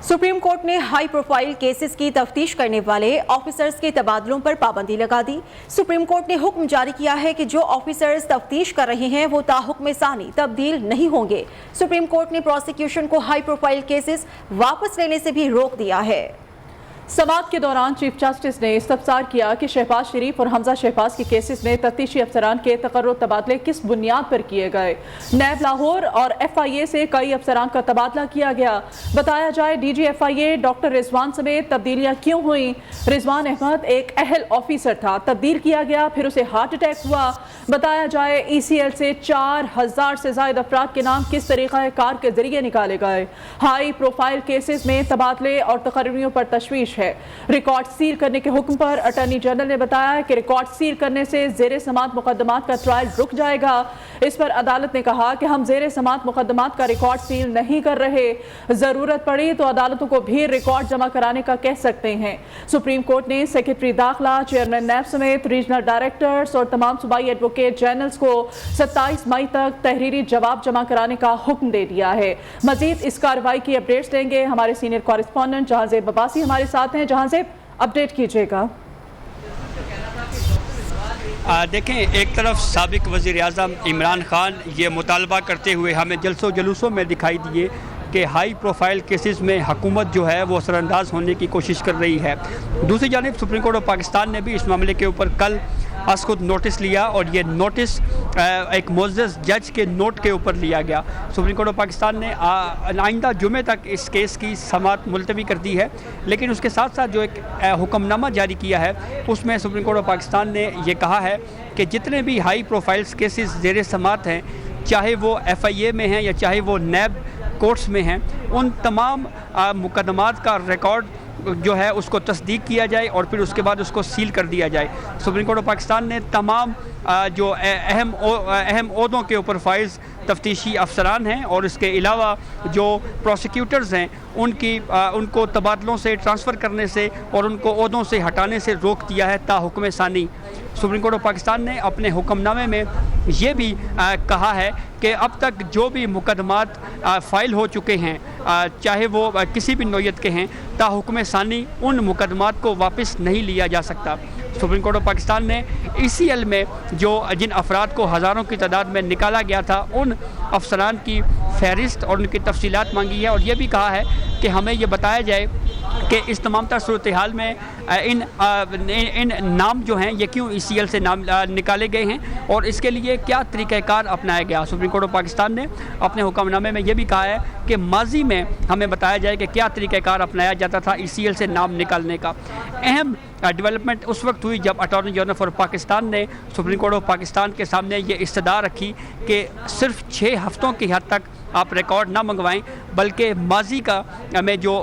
Supreme court ने high profile cases की तफ्तीश करने वाले ऑफिसर्स के तबादलों पर पाबंदी लगा दी। सुप्रीम कोर्ट ने हुक्म जारी किया है कि जो ऑफिसर्स तफ्तीश कर रहे हैं वो ताहुक्म सानी तब्दील नहीं होंगे। सुप्रीम कोर्ट ने प्रोसिक्यूशन को हाई प्रोफाइल केसेस वापस लेने से भी रोक दिया है। समाअत के दौरान चीफ जस्टिस ने इस्तफसार किया कि शहबाज शरीफ और हमजा शहबाज के केसेस में तफ्तीशी अफसरान के तकर्रुर तबादले किस बुनियाद पर किए गए। नैब लाहौर और FIA से कई अफसरान का तबादला किया गया। बताया जाए DG FIA डॉक्टर रिजवान समेत तब्दीलियां क्यों हुई। रिजवान अहमद एक अहल ऑफिसर था, तब्दील किया गया, फिर उसे हार्ट अटैक हुआ। बताया जाए ECL से 4000 से ज्यादा अफराद के नाम किस तरीका कार के जरिए निकाले गए। हाई प्रोफाइल केसेस में तबादले और तकर्रियों पर तशवीश है। रिकॉर्ड सील करने के हुक्म पर अटॉर्नी जनरल ने बताया कि रिकॉर्ड सील करने से ज़ेरे समात मुकदमात का ट्रायल रुक जाएगा। इस पर अदालत ने कहा कि हम ज़ेरे समात मुकदमात का रिकॉर्ड सील नहीं कर रहे, जरूरत पड़ी तो अदालतों को भी रिकॉर्ड जमा कराने का कह सकते हैं। सुप्रीम कोर्ट ने सेक्रेटरी दाखिला, चेयरमैन नैब समेत रीजनल डायरेक्टर्स और तमाम सूबाई एडवोकेट जनरल्स को 27 मई तक तहरीरी जवाब जमा कराने का हुक्म दे दिया है। मजीद इस कार्रवाई की अपडेट्स देंगे हमारे सीनियर कॉरेस्पॉन्डेंट जहांजेब अब्बासी हमारे साथ हैं। जहांजेब, अपडेट कीजिएगा। देखें, एक तरफ साबिक वज़ीर आज़म इमरान खान ये मुतालबा करते हुए हमें जलसों जुलूसों में दिखाई दिए कि हाई प्रोफाइल केसेस में हुकूमत जो है वो असरअंदाज होने की कोशिश कर रही है। दूसरी जानिब सुप्रीम कोर्ट ऑफ पाकिस्तान ने भी इस मामले के ऊपर कल खुद नोटिस लिया और ये नोटिस एक मोअज़्ज़ज़ जज के नोट के ऊपर लिया गया। सुप्रीम कोर्ट ऑफ पाकिस्तान ने आइंदा जुमे तक इस केस की समाअत मुलतवी कर दी है, लेकिन उसके साथ साथ जो एक हुक्मनामा जारी किया है उसमें सुप्रीम कोर्ट ऑफ पाकिस्तान ने ये कहा है कि जितने भी हाई प्रोफाइल्स केसेस ज़ेरे समाअत हैं, चाहे वो FIA में हैं या चाहे वो नैब कोर्ट्स में हैं, उन तमाम मुकदमात का रिकॉर्ड जो है उसको तस्दीक किया जाए और फिर उसके बाद उसको सील कर दिया जाए। सुप्रीम कोर्ट ऑफ पाकिस्तान ने तमाम जो अहम ओहदों के ऊपर फाइज तफ्तीशी अफसरान हैं और इसके अलावा जो प्रोसिक्यूटर्स हैं उनको तबादलों से ट्रांसफ़र करने से और उनको ओहदों से हटाने से रोक दिया है ताहुक्म सानी। सुप्रीम कोर्ट ऑफ पाकिस्तान ने अपने हुक्मनामे में ये भी कहा है कि अब तक जो भी मुकदमात फ़ाइल हो चुके हैं, चाहे वो किसी भी नौयत के हैं, ताहुक्म सानी उन मुकदमात को वापस नहीं लिया जा सकता। सुप्रीम कोर्ट ऑफ पाकिस्तान ने ECL में जिन अफराद को हज़ारों की तादाद में निकाला गया था उन अफसरान की फहरिस्त और उनकी तफसीलात मांगी है और ये भी कहा है कि हमें ये बताया जाए कि इस तमाम तर सूरत हाल में इन नाम जो हैं ये क्यों ECL से नाम निकाले गए हैं और इसके लिए क्या तरीक़ाकार अपनाया गया। सुप्रीम कोर्ट ऑफ पाकिस्तान ने अपने हुक्मनामे में ये भी कहा है कि माजी में हमें बताया जाए कि क्या तरीक़ाकार अपनाया जाता था ECL से नाम निकालने का। अहम डेवलपमेंट उस वक्त हुई जब अटॉर्नी जनरल फॉर पाकिस्तान ने सुप्रीम कोर्ट ऑफ पाकिस्तान के सामने ये इस्तदा रखी कि सिर्फ 6 हफ्तों की हद तक आप रिकॉर्ड ना मंगवाएं, बल्कि माजी का में जो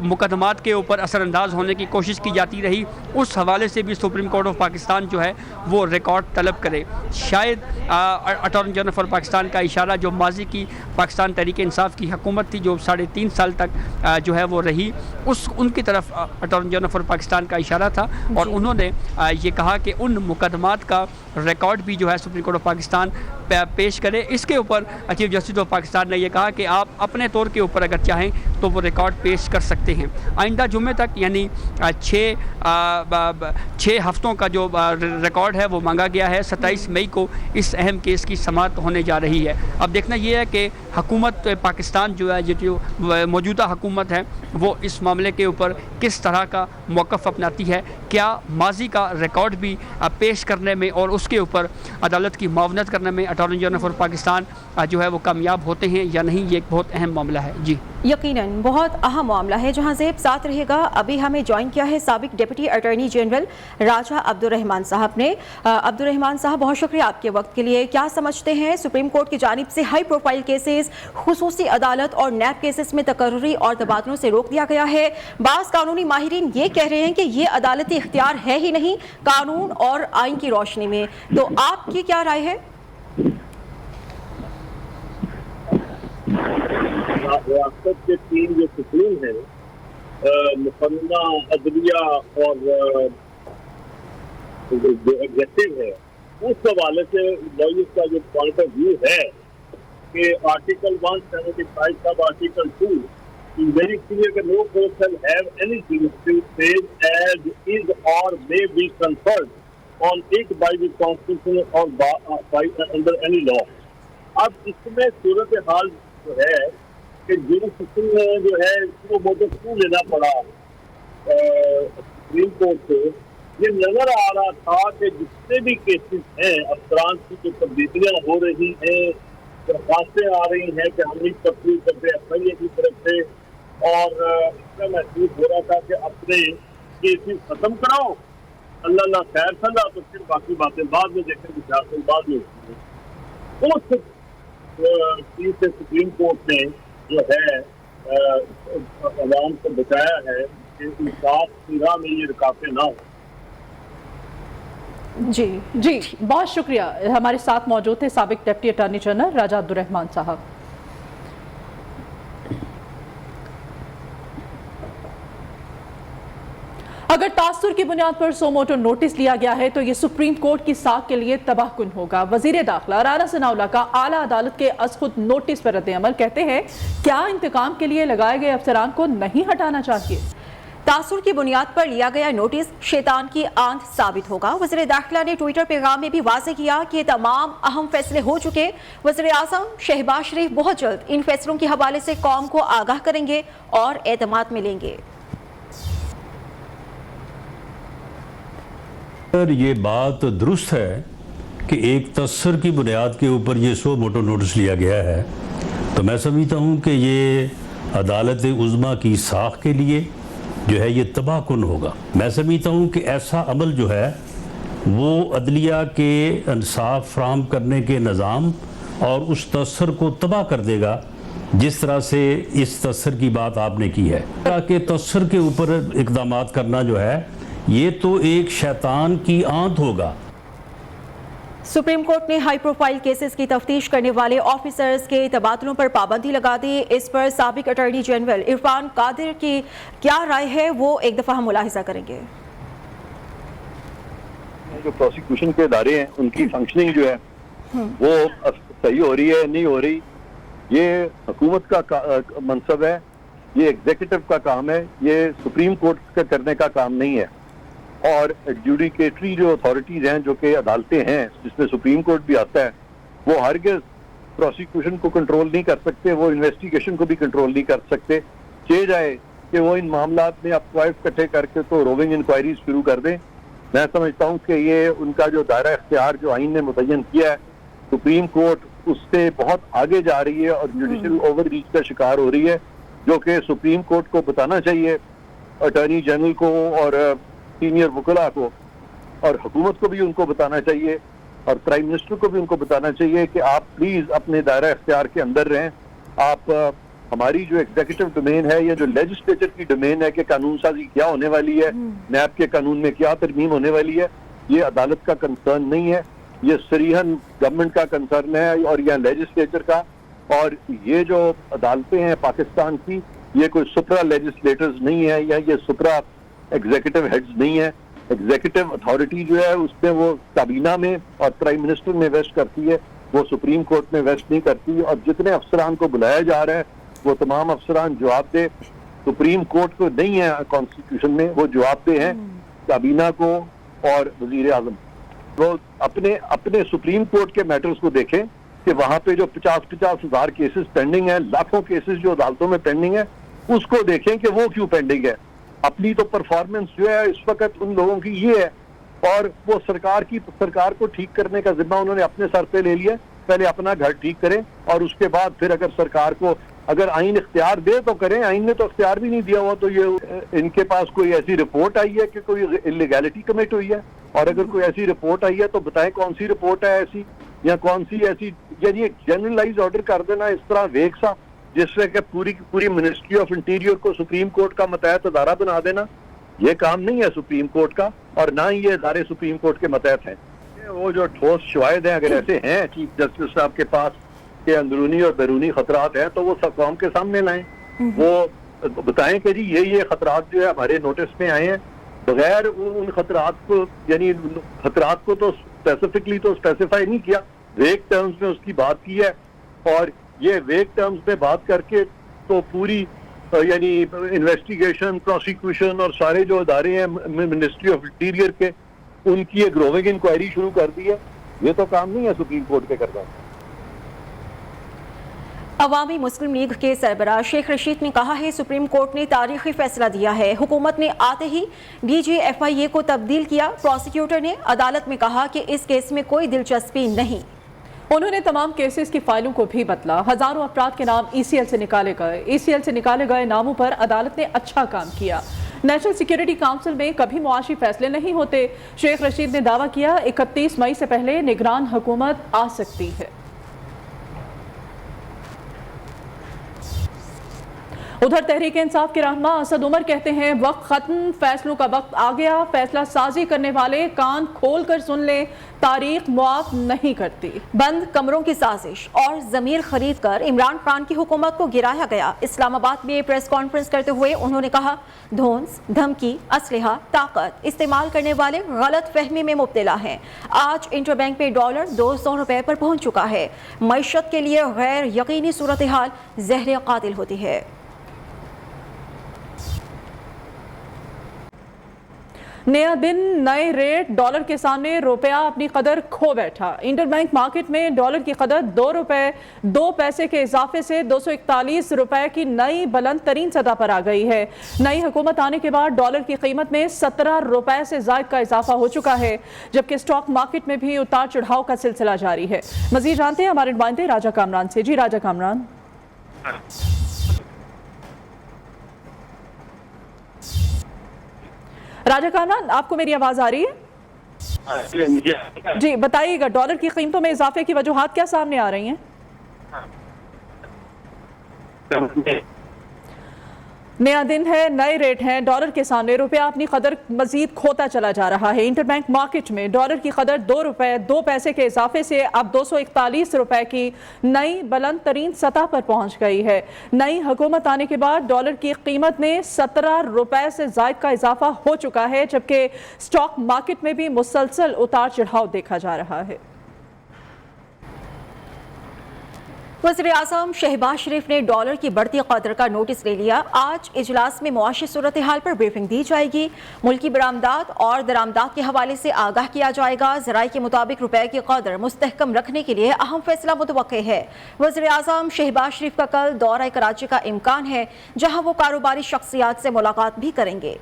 मुकदमात के ऊपर असरअंदाज होने की कोशिश की जाती रही, उस हवाले से भी सुप्रीम कोर्ट ऑफ पाकिस्तान जो है वो रिकॉर्ड तलब करे। शायद अटॉर्नी जनरल फॉर पाकिस्तान का इशारा जो माजी की पाकिस्तान तहरीक इंसाफ की हुकूमत थी जो 3.5 साल तक जो है वो रही, उनकी तरफ अटॉर्नी जनरल फॉर पाकिस्तान का इशारा था और उन्होंने ये कहा कि उन मुकदमात का रिकॉर्ड भी जो है सुप्रीम कोर्ट ऑफ पाकिस्तान पेश करे। इसके ऊपर चीफ जस्टिस ऑफ पाकिस्तान ने यह कहा कि आप अपने तौर के ऊपर अगर चाहें तो वो रिकॉर्ड पेश कर सकते हैं। आइंदा जुमे तक यानी 6 हफ्तों का जो रिकॉर्ड है वो मांगा गया है। 27 मई को इस अहम केस की समाअत होने जा रही है। अब देखना ये है कि हुकूमत पाकिस्तान जो है जो मौजूदा हुकूमत है वो इस मामले के ऊपर किस तरह का मौक़िफ़ अपनाती है। क्या माजी का रिकॉर्ड भी पेश करने में और उसके ऊपर अदालत की मुआवनत करने में अटॉर्नी जनरल फॉर पाकिस्तान जो है वो कामयाब होते हैं या नहीं, ये एक बहुत अहम मामला है। जी यकीनन बहुत अहम मामला है। जहां ज़ेब साथ रहेगा, अभी हमें ज्वाइन किया है साबिक डिप्टी अटॉर्नी जनरल राजा अब्दुर्रहमान साहब ने। अब्दुर्रहमान साहब, बहुत शुक्रिया आपके वक्त के लिए। क्या समझते हैं सुप्रीम कोर्ट की जानिब से हाई प्रोफाइल केसेस, खुसूसी अदालत और नैब केसेस में तकर्रुरी और तबादलों से रोक दिया गया है। बाज़ कानूनी माहिरीन ये कह रहे हैं कि ये अदालती इख्तियार है ही नहीं कानून और आइन की रोशनी में, तो आपकी क्या राय है? रियासत के 3 जो सुप्रीम है, मुकन्ना, अदलिया और जो एग्जेक्टिव है, उस हवाले से लॉयर्स का जो पॉइंट ऑफ व्यू है कि article 175 sub article 2 is very clear that no court shall have anything to say as is or may be conferred on it by the constitution or by under any law. अब इसमें सूरत हाल जो है कि jurisdiction में जो है इसको मोटो क्यों लेना पड़ा सुप्रीम कोर्ट से, ये नजर आ रहा था कि जितने भी केसेस हैं अफसरान की जो तब्दीलियां हो रही हैं, दरखास्तें आ रही हैं कि हम इस तब्दील करते FIA की तरफ से, और इसका महसूस हो रहा था कि अपने केसेस खत्म कराओ, अल्लाह खैर सला, तो फिर बाकी बातें बाद में देखेंगे, शासन बाद में होती है। उस चीज से सुप्रीम कोर्ट ने जो है अवाम को बचाया है कि इंसाफ की राह में ये रुकावटें ना हो। जी जी, बहुत शुक्रिया। हमारे साथ मौजूद थे साबिक डिप्टी अटॉर्नी जनरल राजा अब्दुर्रहमान साहब। अगर तासुर की बुनियाद पर सो मोटो नोटिस लिया गया है तो ये सुप्रीम कोर्ट की साख के लिए तबाहकुन होगा। वजीर दाखिला राना सनाउल्लाह का आला अदालत के खुद नोटिस पर रद्द-ए-अमल, कहते हैं क्या इंतकाम के लिए लगाए गए अफसरान को नहीं हटाना चाहिए। तासुर की बुनियाद पर लिया गया नोटिस शैतान की आंख साबित होगा। वज़ीर दाखिला ने ट्विटर पैगाम में भी वाज़ेह किया कि तमाम अहम फैसले हो चुके। वज़ीर आज़म शहबाज शरीफ बहुत जल्द इन फैसलों के हवाले से कौम को आगाह करेंगे और एतमाद में लेंगे। ये बात दुरुस्त है कि एक तस्सर की बुनियाद के ऊपर ये सो मोटो नोटिस लिया गया है, तो मैं समझता हूँ कि ये अदालत उज़्मा की साख के लिए जो है ये तबाहकुन होगा। मैं समझता हूँ कि ऐसा अमल जो है वो अदलिया के इंसाफ फ्राहम करने के निज़ाम और उस तस्सर को तबाह कर देगा, जिस तरह से इस तस्सर की बात आपने की है। कि तस्सर के ऊपर इक़दाम करना जो है ये तो एक शैतान की आंत होगा। सुप्रीम कोर्ट ने हाई प्रोफाइल केसेस की तफ्तीश करने वाले ऑफिसर्स के तबादलों पर पाबंदी लगा दी। इस पर साबिक अटॉर्नी जनरल इरफान कादिर की क्या राय है, वो एक दफ़ा हम मुलाहिजा करेंगे। जो प्रोसिक्यूशन के इदारे हैं उनकी फंक्शनिंग जो है वो सही हो रही है नहीं हो रही, ये हुकूमत का मनसब है, ये एग्जीक्यूटिव का काम है, ये सुप्रीम कोर्ट का करने का काम नहीं है। और जुडिकेटरी जो अथॉरिटीज हैं, जो कि अदालतें हैं जिसमें सुप्रीम कोर्ट भी आता है, वो हरगिज़ प्रोसिक्यूशन को कंट्रोल नहीं कर सकते, वो इन्वेस्टिगेशन को भी कंट्रोल नहीं कर सकते। चाहे जाए कि वो इन मामलात में अफवाह इकट्ठे करके तो रोविंग इंक्वायरीज शुरू कर दें। मैं समझता हूँ कि ये उनका जो दायरा इख्तियार जो आइन ने मुतय्यन किया है, सुप्रीम कोर्ट उससे बहुत आगे जा रही है और जुडिशल ओवर रीच का शिकार हो रही है, जो कि सुप्रीम कोर्ट को बताना चाहिए, अटॉर्नी जनरल को और सीनियर वकला को, और हुकूमत को भी उनको बताना चाहिए और प्राइम मिनिस्टर को भी उनको बताना चाहिए कि आप प्लीज अपने दायरा इख्तियार के अंदर रहें। आप हमारी जो एग्जीक्यूटिव डोमेन है या जो लेजिस्लेचर की डोमेन है कि कानून साजी क्या होने वाली है, नैब के कानून में क्या तरमीम होने वाली है, ये अदालत का कंसर्न नहीं है, ये सरीहन गवर्नमेंट का कंसर्न है और या लेजिस्लेचर का। और ये जो अदालतें हैं पाकिस्तान की, ये कोई सुपरा लेजिस्लेटर्स नहीं है या ये सुपरा एग्जीक्यूटिव हेड्स नहीं है। एग्जीक्यूटिव अथॉरिटी जो है उसमें वो काबीना में और प्राइम मिनिस्टर में वेस्ट करती है, वो सुप्रीम कोर्ट में वेस्ट नहीं करती। और जितने अफसरान को बुलाया जा रहा है वो तमाम अफसरान जवाबदेह सुप्रीम कोर्ट को नहीं है, कॉन्स्टिट्यूशन में वो जवाबदेह हैं काबीना को और वजीर आजम। वो अपने अपने सुप्रीम कोर्ट के मैटर्स को देखें कि वहां पे जो 50-50 हज़ार केसेस पेंडिंग है, लाखों केसेस जो अदालतों में पेंडिंग है, उसको देखें कि वो क्यों पेंडिंग है। अपनी तो परफॉर्मेंस जो है इस वक्त उन लोगों की ये है, और वो सरकार को ठीक करने का जिम्मा उन्होंने अपने सर पे ले लिया। पहले अपना घर ठीक करें और उसके बाद फिर अगर सरकार को अगर आइन इख्तियार दे तो करें। आइन ने तो इख्तियार भी नहीं दिया हुआ, तो ये इनके पास कोई ऐसी रिपोर्ट आई है कि कोई इलीगैलिटी कमिट हुई है, और अगर कोई ऐसी रिपोर्ट आई है तो बताएं कौन सी रिपोर्ट है ऐसी, या कौन सी ऐसी, यानी एक जनरलाइज ऑर्डर कर देना इस तरह वेग सा, जिससे कि पूरी मिनिस्ट्री ऑफ इंटीरियर को सुप्रीम कोर्ट का मतहत अदारा बना देना, ये काम नहीं है सुप्रीम कोर्ट का, और ना ही ये अदारे सुप्रीम कोर्ट के मतहत हैं। वो जो ठोस शवाहिद हैं अगर ऐसे हैं चीफ जस्टिस साहब के पास के अंदरूनी और बैरूनी खतरात हैं, तो वो सब कौम के सामने लाएं, वो बताएं कि जी ये खतरात जो है हमारे नोटिस में आए हैं, बगैर उन खतरात को, यानी खतरात को तो स्पेसिफिकली तो स्पेसिफाई नहीं किया, वेग टर्म्स में उसकी बात की है। और ये वेग टर्म्स में बात करके तो पूरी यानी इन्वेस्टिगेशन, प्रोसिक्यूशन और सारे जो अदारे हैं मिनिस्ट्री ऑफ इंटीरियर के, उनकी एक ग्रोविंग इंक्वायरी शुरू कर दी है। ये तो काम नहीं है सुप्रीम कोर्ट के करना। अवामी मुस्लिम लीग के सरबराह शेख रशीद ने कहा है सुप्रीम कोर्ट ने तारीखी फैसला दिया है। हुकूमत ने आते ही DGFIA को तब्दील किया। प्रोसिक्यूटर ने अदालत में कहा कि इस केस में कोई दिलचस्पी नहीं। उन्होंने तमाम केसेस की फाइलों को भी बदला। हजारों अफराद के नाम ECL से निकाले गए। ECL से निकाले गए नामों पर अदालत ने अच्छा काम किया। नेशनल सिक्योरिटी काउंसिल में कभी मुआशी फैसले नहीं होते। शेख रशीद ने दावा किया 31 मई से पहले निगरान हुकूमत आ सकती है। उधर तहरीक इंसाफ के रहनुमा असद उमर कहते हैं वक्त खत्म, फैसलों का वक्त आ गया। फैसला साजी करने वाले कान खोल कर सुन ले, तारीख मुआफ नहीं करती। बंद कमरों की साजिश और जमीर खरीद कर इमरान खान की हुकूमत को गिराया गया। इस्लामाबाद में प्रेस कॉन्फ्रेंस करते हुए उन्होंने कहा धौंस, धमकी, असलहा, ताकत इस्तेमाल करने वाले गलत फहमी में मुब्तला हैं। आज इंटरबैंक में डॉलर 200 रुपए पर पहुंच चुका है। मईशत के लिए गैर यकीनी सूरत हाल जहर कातिल होती है। नया दिन, नए रेट, डॉलर के सामने रुपया अपनी कदर खो बैठा। इंटरबैंक मार्केट में डॉलर की कदर 2 रुपए 2 पैसे के इजाफे से 241 रुपए की नई बुलंद तरीन सतह पर आ गई है। नई हुकूमत आने के बाद डॉलर की कीमत में 17 रुपए से ज़ायद का इजाफा हो चुका है, जबकि स्टॉक मार्केट में भी उतार चढ़ाव का सिलसिला जारी है। मजीद जानते हैं हमारे नुमाइंदे राजा कामरान से। जी राजा कामरान। राजा कामरान, आपको मेरी आवाज आ रही है? जी बताइएगा, डॉलर की कीमतों में इजाफे की वजूहात क्या सामने आ रही हैं? नया दिन है, नए रेट हैं, डॉलर के सामने रुपया अपनी कदर मजीद खोता चला जा रहा है। इंटरबैंक मार्केट में डॉलर की कदर 2 रुपए 2 पैसे के इजाफे से अब 241 रुपए की नई बुलंद तरीन सतह पर पहुंच गई है। नई हुकूमत आने के बाद डॉलर की कीमत में 17 रुपए से ज़ायद का इजाफा हो चुका है, जबकि स्टॉक मार्केट में भी मुसलसल उतार चढ़ाव देखा जा रहा है। वज़ीर-ए-आज़म शहबाज शरीफ ने डॉलर की बढ़ती कदर का नोटिस ले लिया। आज इजलास में मुआशी सूरत हाल पर ब्रीफिंग दी जाएगी। मुल्की बरामदात और दरामदात के हवाले से आगाह किया जाएगा। ज़राए के मुताबिक रुपए की कदर मुस्तहकम रखने के लिए अहम फैसला मुतवक्के है। वज़ीर-ए-आज़म शहबाज शरीफ का कल दौरा कराची का इम्कान है, जहाँ वो कारोबारी शख्सियात से मुलाकात भी करेंगे।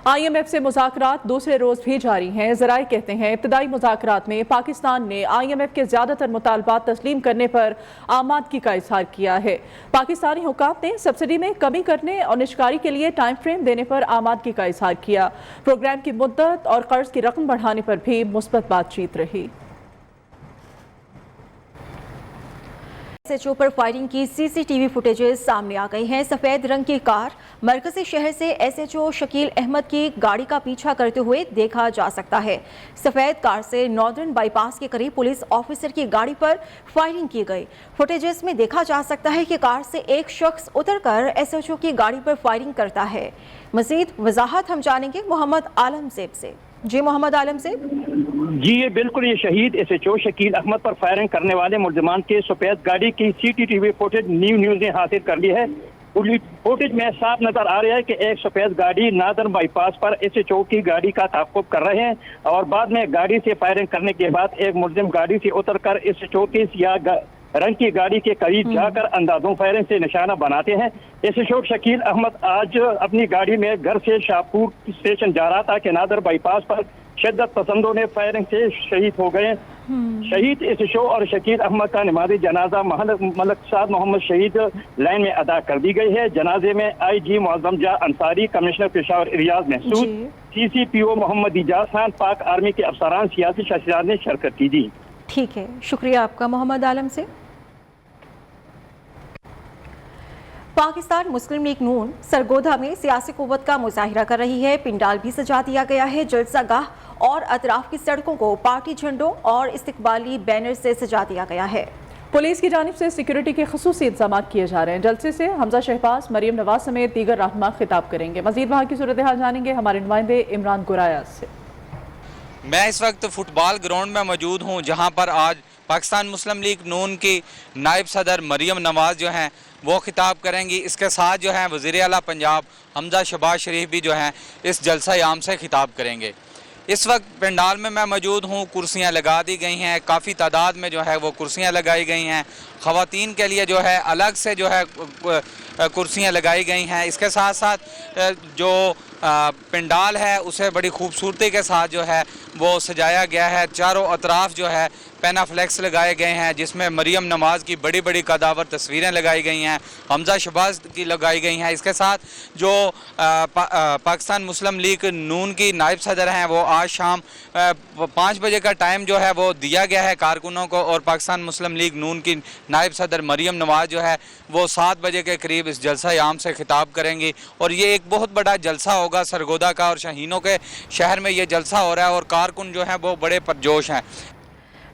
IMF से मुज़ाकरात दूसरे रोज़ भी जारी हैं। ज़राए कहते हैं इब्तदाई मुज़ाकरात में पाकिस्तान ने IMF के ज़्यादातर मुतालबात तस्लीम करने पर आमादगी का इज़हार किया है। पाकिस्तानी हुकाम ने सब्सिडी में कमी करने और निशकारी के लिए टाइम फ्रेम देने पर आमादगी का इज़हार किया। प्रोग्राम की मुद्दत और कर्ज की रकम बढ़ाने पर भी मुस्बत बातचीत रही। SHO पर फायरिंग की CCTV फुटेजेस सामने आ गई हैं। सफेद रंग की कार मरकजी शहर से SHO शकील अहमद की गाड़ी का पीछा करते हुए देखा जा सकता है। सफेद कार से नॉर्दर्न बाईपास के करीब पुलिस ऑफिसर की गाड़ी पर फायरिंग की गई। फुटेजेस में देखा जा सकता है कि कार से एक शख्स उतरकर SHO की गाड़ी पर फायरिंग करता है। मजीद वजाहत हम जानेंगे मोहम्मद आलम ज़ेब से। जी मोहम्मद आलम से। जी ये बिल्कुल, ये शहीद SHO शकील अहमद पर फायरिंग करने वाले मुल्जिमान के सफेद गाड़ी की CCTV फुटेज न्यूज़ ने हासिल कर ली है। फुटेज में साफ नजर आ रहा है कि एक सफेद गाड़ी नादर बाईपास पर SHO की गाड़ी का ताक़ुब कर रहे हैं और बाद में गाड़ी से फायरिंग करने के बाद एक मुल्जिम गाड़ी से उतरकर SHO की सियाह रंग की गाड़ी के करीब जाकर अंदाजों फायरिंग से निशाना बनाते हैं। SHO शकील अहमद आज अपनी गाड़ी में घर से शाहपुर स्टेशन जा रहा था कि नादर बाईपास पर शिद्दत पसंदों ने फायरिंग से शहीद हो गए। शहीद SHO और शकील अहमद का नमाज़ी जनाजा मलक साद मोहम्मद शहीद लाइन में अदा कर दी गई है। जनाजे में IG मुअज़्ज़म जा अंसारी, कमिश्नर पेशावर रियाज महसूद, CCPO मोहम्मद इजाज खान, पाक आर्मी के अफसरान, सियासी शख्सियात ने शिरकत की। दी ठीक है, शुक्रिया आपका मोहम्मद आलम से। पाकिस्तान मुस्लिम लीग नून सरगोधा में सियासी कुव्वत का मुजाहिरा कर रही है। पिंडाल भी सजा दिया गया है। जलसागाह और अतराफ की सड़कों को पार्टी झंडों और इस्तकबाली बैनर से सजा दिया गया है। पुलिस की जानिब से सिक्योरिटी के खुसूसी इंतजाम किए जा रहे हैं। जलसे से हमजा शहबाज, मरियम नवाज समेत दीगर रहनुमा खिताब करेंगे। मजीद वहाँ की सूरत हाल जानेंगे हमारे नुमाइंदे इमरान गुराया से। मैं इस वक्त फुटबॉल ग्राउंड में मौजूद हूं, जहां पर आज पाकिस्तान मुस्लिम लीग नून की नायब सदर मरियम नवाज़ जो हैं वो खिताब करेंगी। इसके साथ जो है वज़ीर आला पंजाब हमजा शहबाज शरीफ भी जो हैं इस जलसा आम से खिताब करेंगे। इस वक्त पंडाल में मैं मौजूद हूँ, कुर्सियाँ लगा दी गई हैं, काफ़ी तादाद में जो है वो कुर्सियाँ लगाई गई हैं। ख़वातीन के लिए जो है अलग से जो है कुर्सियाँ लगाई गई हैं। इसके साथ साथ जो पंडाल है उसे बड़ी खूबसूरती के साथ जो है वो सजाया गया है। चारों अतराफ़ जो है पेनाफ्लेक्स लगाए गए हैं, जिसमें मरियम नवाज़ की बड़ी बड़ी कदावर तस्वीरें लगाई गई हैं, हमजा शहबाज की लगाई गई हैं। इसके साथ जो पाकिस्तान मुस्लिम लीग नून की नायब सदर हैं वो आज शाम 5 बजे का टाइम जो है वो दिया गया है कारकुनों को, और पाकिस्तान मुस्लिम लीग नून की नायब सदर मरियम नवाज़ जो है वो 7 बजे के करीब इस जलसा आम से खिताब करेंगी। और ये एक बहुत बड़ा जलसा होगा सरगोदा का, और शाहीनों के शहर में ये जलसा हो रहा है और कारकुन जो हैं वो बड़े पुरजोश हैं।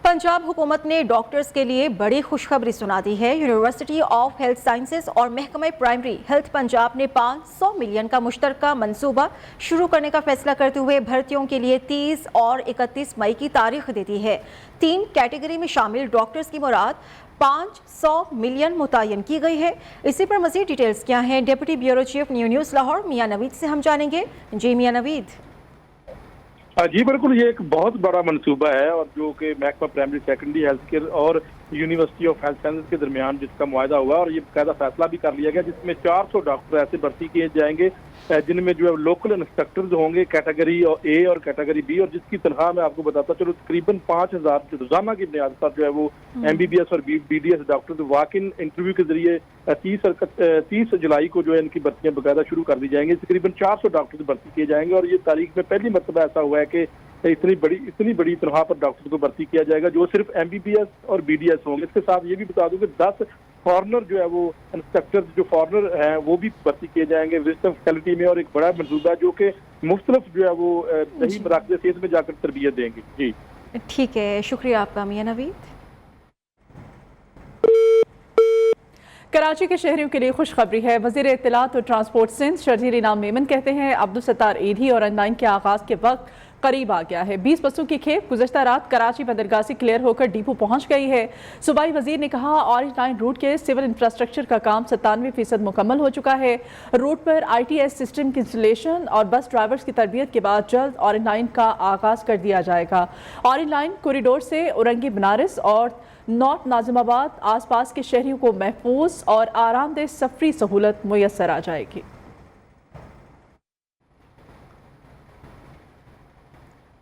पंजाब हुकूमत ने डॉक्टर्स के लिए बड़ी खुशखबरी सुना दी है। यूनिवर्सिटी ऑफ हेल्थ साइंसेज और महकमा प्राइमरी हेल्थ पंजाब ने 500 मिलियन का मुश्तरका मंसूबा शुरू करने का फैसला करते हुए भर्तियों के लिए 30 और 31 मई की तारीख दे दी है। 3 कैटेगरी में शामिल डॉक्टर्स की मुराद 500 मिलियन मुतय्यन की गई है। इसी पर मज़ीद डिटेल्स क्या हैं, deputy bureau chief news Lahore Mian Naveed से हम जानेंगे। जी मियां नवीद। जी बिल्कुल, ये एक बहुत बड़ा मंसूबा है, और जो कि महकमा प्राइमरी सेकेंडरी हेल्थ केयर और यूनिवर्सिटी ऑफ हेल्थ साइंसेज के दरमियान जिसका मुआहदा हुआ, और ये बाकायदा फैसला भी कर लिया गया, जिसमें 400 डॉक्टर ऐसे भर्ती किए जाएंगे जिनमें जो है लोकल इंस्ट्रक्टर्स होंगे कैटेगरी ए और कैटेगरी बी, और जिसकी तनख्वाह मैं आपको बताता चलो तकरीबन 5000 रोजाना की बुनियाद पर जो है वो MBBS और BDS doctor walk in interview के जरिए 30 जुलाई को जो है इनकी भर्तियां बाकायदा शुरू कर दी जाएंगी। तकरीबन 400 डॉक्टर भर्ती किए जाएंगे, और ये तारीख में पहली मरतबा ऐसा हुआ है कि इतनी बड़ी तनख्वाह पर डॉक्टर को भर्ती किया जाएगा जो सिर्फ MBBS और BDS होंगे। इसके साथ ये भी बता दूं कि 10 फॉरनर जो है वो इंस्ट्रक्टर जो फॉरनर हैं वो भी भर्ती किए जाएंगे विजिटिंग फैसिलिटी में, और एक बड़ा मंसूबा जो कि मुख्तलिफ जो है वो सही मराकज़ सेहत में जाकर तरबियत देंगे। जी ठीक है, शुक्रिया आपका मियां नवीद। कराची के शहरियों के लिए खुशखबरी है। वज़ीर इत्तलात और ट्रांसपोर्ट सिंध शर्जील इनाम मेमन कहते हैं अब्दुल सत्तार ईदी और ऑनलाइन के आगाज़ के वक्त करीब आ गया है। 20 बसों की खेप गुज़श्ता रात कराची बंदरगाह से क्लियर होकर डिपो पहुंच गई है। सूबाई वजीर ने कहा ऑरेंज लाइन रूट के सिविल इंफ्रास्ट्रक्चर का काम 97% मुकम्मल हो चुका है। रूट पर ITS सिस्टम की इंस्टॉलेशन और बस ड्राइवर्स की तरबियत के बाद जल्द ऑरेंज लाइन का आगाज़ कर दिया जाएगा। ऑरेंज लाइन कॉरिडोर से औरंगी बनारस और नॉर्थ नाजिमाबाद आसपास के शहरियों को महफूज और आरामदेह सफरी सहूलत मुयस्सर आ जाएगी।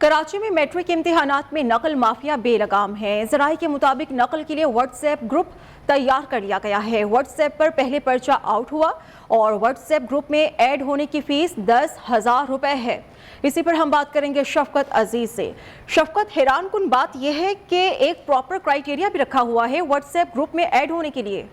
कराची में मैट्रिक इम्तिहानात में नकल माफिया बेलगाम है। ज़राए के मुताबिक नकल के लिए व्हाट्सएप ग्रुप तैयार कर लिया गया है। व्हाट्सएप पर पहले पर्चा आउट हुआ और व्हाट्सएप ग्रुप में ऐड होने की फीस 10,000 रुपए है। इसी पर हम बात करेंगे शफकत अजीज से। शफकत, हैरान कुन बात यह है कि एक प्रॉपर क्राइटेरिया भी रखा हुआ है व्हाट्सएप ग्रुप में ऐड होने के लिए।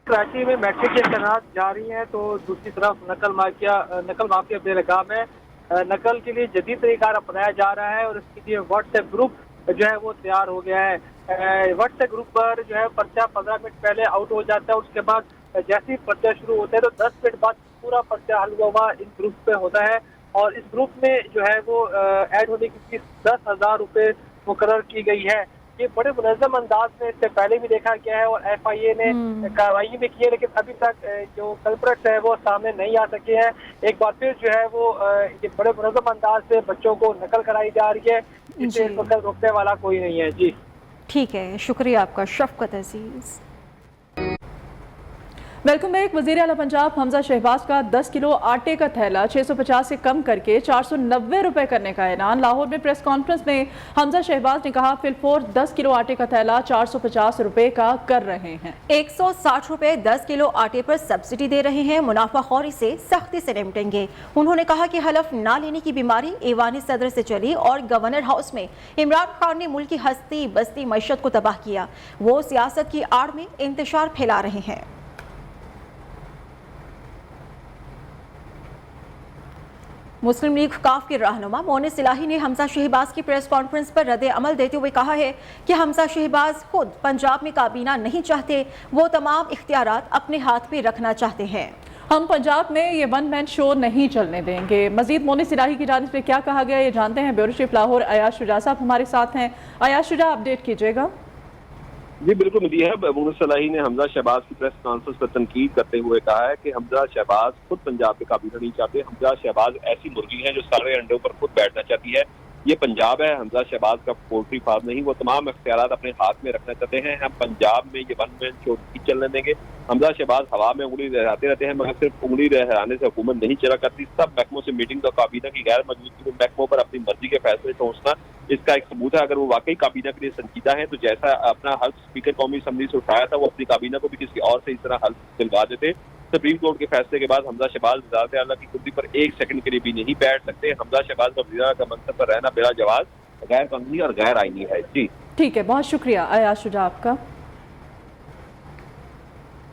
कराची में मैट्रिक के इम्तिहानात जारी हैं तो दूसरी तरफ नकल माफिया बेलगाम है। नकल के लिए जदीद तरीका अपनाया जा रहा है और इसके लिए व्हाट्सएप ग्रुप जो है वो तैयार हो गया है। व्हाट्सएप ग्रुप पर जो है पर्चा 15 मिनट पहले आउट हो जाता है, उसके बाद जैसे ही पर्चा शुरू होता है तो 10 मिनट बाद पूरा पर्चा हल हुआ इस ग्रुप पे होता है, और इस ग्रुप में जो है वो ऐड होने की फीस 10,000 रुपये मुकर्रर की गई है। ये बड़े मुनज़्ज़म अंदाज में इससे पहले भी देखा गया है और FIA ने कार्रवाई भी की है, लेकिन अभी तक जो कल्प्रेट्स है वो सामने नहीं आ सके हैं। एक बार फिर जो है वो ये बड़े मुनज़्ज़म अंदाज से बच्चों को नकल कराई जा रही है, जिससे इस वक्त रोकने वाला कोई नहीं है। जी ठीक है, शुक्रिया आपका शफकत अजीज। Welcome back. वज़ीर आला पंजाब हमजा शहबाज का 10 किलो आटे का थैला 650 से कम करके 490 रुपए करने का ऐलान। लाहौर में प्रेस कॉन्फ्रेंस में हमजा शहबाज ने कहा फिलफोर 10 किलो आटे का थैला 450 रुपए का कर रहे हैं। 160 रुपए 10 किलो आटे पर सब्सिडी दे रहे हैं, मुनाफाखोरी से सख्ती से निपटेंगे। उन्होंने कहा कि हलफ ना लेने की बीमारी ईवानी सदर से चली और गवर्नर हाउस में इमरान खान ने मुल्क की हस्ती बस्ती मईशत को तबाह किया। वो सियासत की आड़ में इंतशार फैला रहे हैं। मुस्लिम लीग काफ के रहनुमा मोने सिलाही ने हमजा शहबाज की प्रेस कॉन्फ्रेंस पर रद्द अमल देते हुए कहा है कि हमजा शहबाज खुद पंजाब में काबीना नहीं चाहते, वो तमाम इख्तियारात अपने हाथ में रखना चाहते हैं। हम पंजाब में ये वन मैन शो नहीं चलने देंगे। मजीद मोनिस इलाही की जानिब से क्या कहा गया ये जानते हैं। ब्यूरो चीफ लाहौर अयाज शुजा साहब हमारे साथ हैं। अयाज शुजा, अपडेट कीजिएगा। जी बिल्कुल मिली है। मोनिस इलाही ने हमजा शहबाज की प्रेस कॉन्फ्रेंस पर तनकीद करते हुए कहा है कि हमजा शहबाज खुद पंजाब पे काबिना नहीं चाहते। हमजा शहबाज ऐसी मुर्गी है जो सारे अंडों पर खुद बैठना चाहती है। ये पंजाब है, हमजा शहबाज का पोल्ट्री फार्म नहीं। वो तमाम इख्तियारात अपने हाथ में रखना चाहते हैं। हम पंजाब में ये वन मैन शो नहीं चलने देंगे। हमजा शहबाज हवा में उंगली लहराते रहते हैं, मगर सिर्फ उंगली लहराने से हुकूमत नहीं चला करती। सब महकमों से मीटिंग का काबीना की गैर मौजूदगी में महकमों पर अपनी मर्जी के फैसले ठोंसना इसका एक सबूत है। अगर वो वाकई काबीना के लिए संजीदा है तो जैसा अपना हल्फ स्पीकर कौमी असम्बली से उठाया था, वो अपनी काबीना को भी किसी और से इस तरह हल्फ दिलवा देते। सुप्रीम कोर्ट के फैसले के बाद हमजा शहबाज वज़ारत आला की कुर्सी पर एक सेकंड के लिए भी नहीं बैठ सकते। हमजा शहबाज का वज़ीर आला का मनसब पर रहना बिला जवाज, गैर कानूनी और गैर आईनी है। जी ठीक है, बहुत शुक्रिया अयाज शुजा आपका।